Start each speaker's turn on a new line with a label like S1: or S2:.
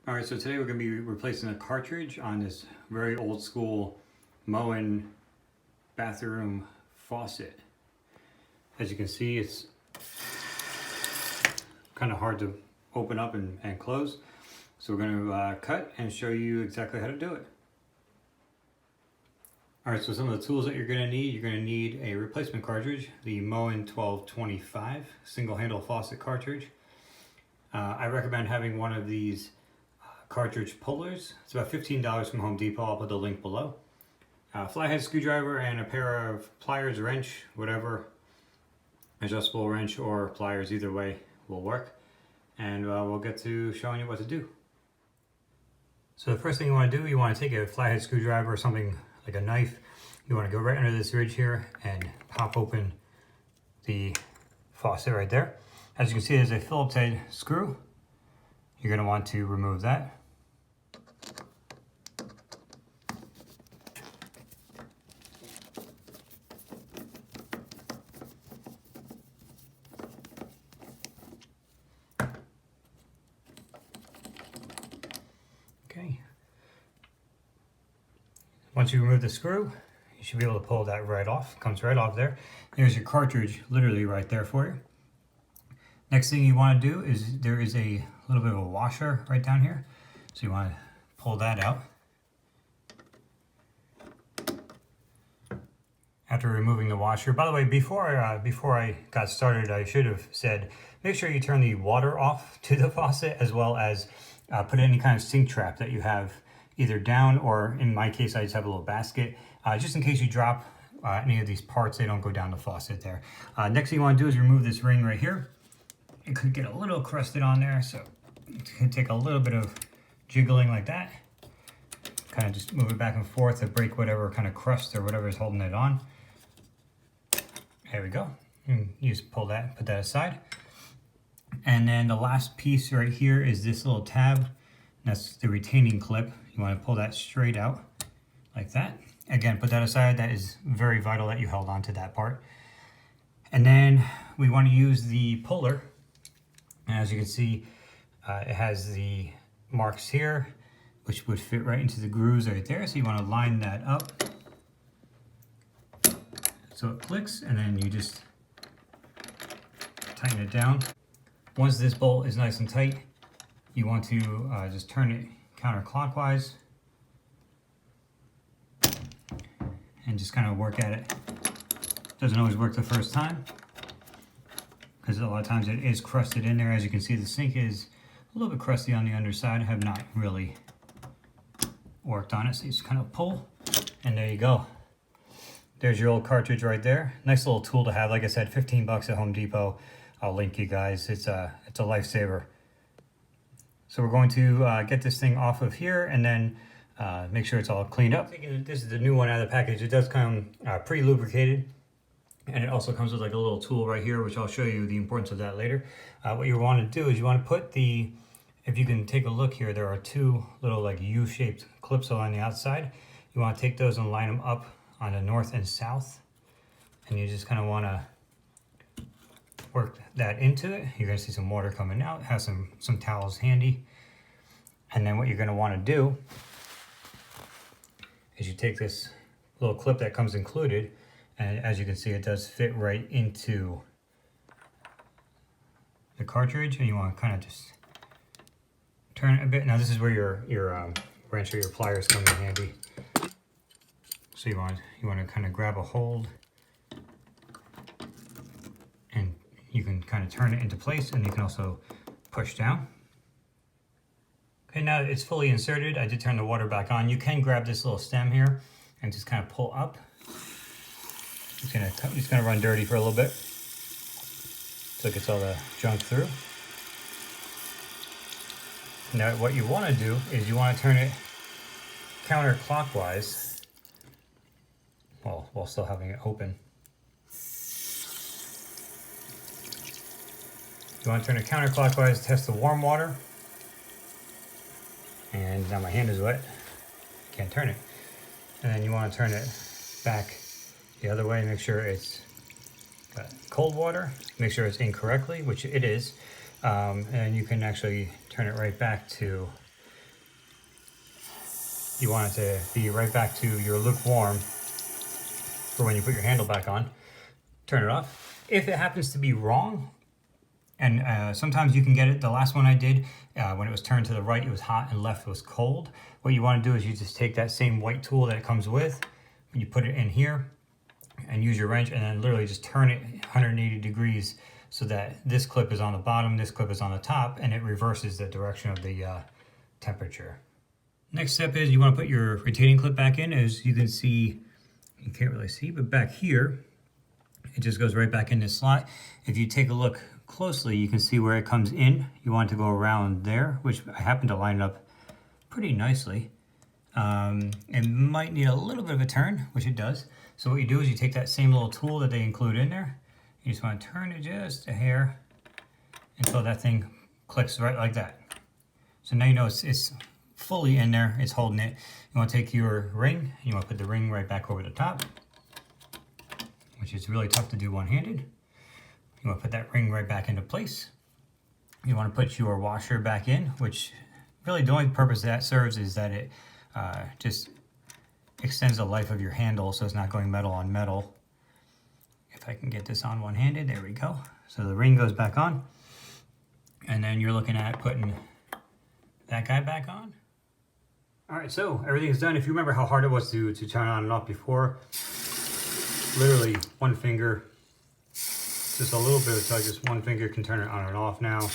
S1: All right, so today we're going to be replacing a cartridge on this very old school Moen bathroom faucet. As you can see, it's kind of hard to open up and close. So we're going to cut and show you exactly how to do it. All right, so some of the tools that you're going to need a replacement cartridge, the Moen 1225 single handle faucet cartridge. I recommend having one of these cartridge pullers. It's about $15 from Home Depot. I'll put the link below. Flathead screwdriver and a pair of pliers, wrench, whatever, adjustable wrench or pliers, either way will work. And we'll get to showing you what to do. So the first thing you want to do, you want to take a flathead screwdriver or something like a knife. You want to go right under this ridge here and pop open the faucet right there. As you can see, there's a Phillips head screw. You're going to want to remove that. Okay. Once you remove the screw, you should be able to pull that right off. It comes right off there. There's your cartridge literally right there for you. Next thing you want to do is there is a little bit of a washer right down here. So you want to pull that out. After removing the washer, by the way, before I got started, I should have said, make sure you turn the water off to the faucet, as well as put any kind of sink trap that you have either down, or in my case, I just have a little basket, just in case you drop any of these parts, they don't go down the faucet there. Next thing you want to do is remove this ring right here. It could get a little crusted on there, so it could take a little bit of jiggling like that. Kind of just move it back and forth to break whatever kind of crust or whatever is holding it on. There we go. You just pull that, put that aside. And then the last piece right here is this little tab. That's the retaining clip. You want to pull that straight out like that. Again, put that aside. That is very vital that you held on to that part. And then we want to use the puller. And as you can see, it has the marks here, which would fit right into the grooves right there. So you want to line that up so it clicks, and then you just tighten it down. Once this bolt is nice and tight, you want to just turn it counterclockwise and just kind of work at it. Doesn't always work the first time, because a lot of times it is crusted in there. As you can see, the sink is a little bit crusty on the underside. I have not really worked on it, so you just kind of pull, and there you go. There's your old cartridge right there. Nice little tool to have. Like I said, 15 bucks at Home Depot. I'll link you guys. It's a lifesaver. So we're going to get this thing off of here, and then make sure it's all cleaned up. This is the new one out of the package. It does come pre-lubricated. And it also comes with like a little tool right here, which I'll show you the importance of that later. What you want to do is you want to put the, if you can take a look here, there are two little like U-shaped clips along the outside. You want to take those and line them up on the north and south. And you just kind of want to work that into it. You're going to see some water coming out. Have some towels handy. And then what you're going to want to do is you take this little clip that comes included, and as you can see, it does fit right into the cartridge, and you want to kind of just turn it a bit. Now this is where your wrench or your pliers come in handy. So you want to kind of grab a hold, and you can kind of turn it into place, and you can also push down. Okay, now it's fully inserted. I did turn the water back on. You can grab this little stem here and just kind of pull up. It's gonna run dirty for a little bit, so it gets all the junk through. Now what you want to do is you want to turn it counterclockwise while still having it open. You want to turn it counterclockwise, test the warm water. And now my hand is wet, can't turn it. And then you want to turn it back the other way, make sure it's got cold water, make sure it's in correctly, which it is, and you can actually turn it right back to You want it to be right back to your lukewarm for when you put your handle back on. Turn it off. If it happens to be wrong, and sometimes you can get it, the last one I did, when it was turned to the right, it was hot, and left was cold. What you want to do is you just take that same white tool that it comes with, and you put it in here, and use your wrench, and then literally just turn it 180 degrees so that this clip is on the bottom, this clip is on the top, and it reverses the direction of the temperature. Next step is you want to put your retaining clip back in. As you can see, you can't really see, but back here, it just goes right back in this slot. If you take a look closely, you can see where it comes in. You want it to go around there, which I happen to line up pretty nicely. It might need a little bit of a turn, which it does. So what you do is you take that same little tool that they include in there. You just want to turn it just a hair until that thing clicks right like that. So now you know it's fully in there, it's holding it. You want to take your ring, you want to put the ring right back over the top, which is really tough to do one-handed. You want to put that ring right back into place. You want to put your washer back in, which really the only purpose that serves is that it just extends the life of your handle so it's not going metal on metal. If I can get this on one-handed, there we go. So the ring goes back on, and then you're looking at putting that guy back on. All right, so everything's done. If you remember how hard it was to turn on and off before, literally one finger, just a little bit of tug, just one finger can turn it on and off now.